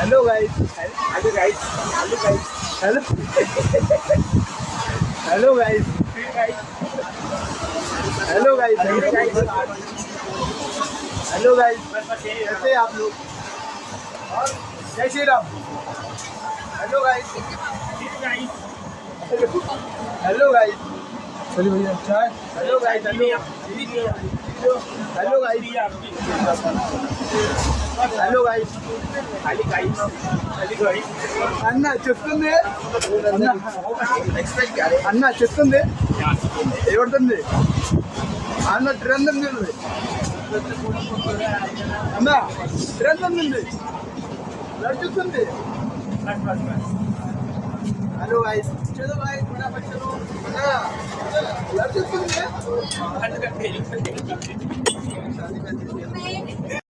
Hello guys, hello guys, hello guys, hello hello guys, hello guys, hello guys, कैसे हैं आप लोग? और जय Shri Ram. Hello guys, hello guys, चलिए भैया चाय। Hello guys, hello hello guys, hello guys, అన్న చెప్తుంది అన్న చెప్తుంది ఏడుతుంది అన్న ట్రెండ్ ఉంది అన్న ట్రెండ్ ఉంది నడుస్తుంది हेलो गाइस, चलो गाइस फटाफट चलो ना लड़ चुके हैं।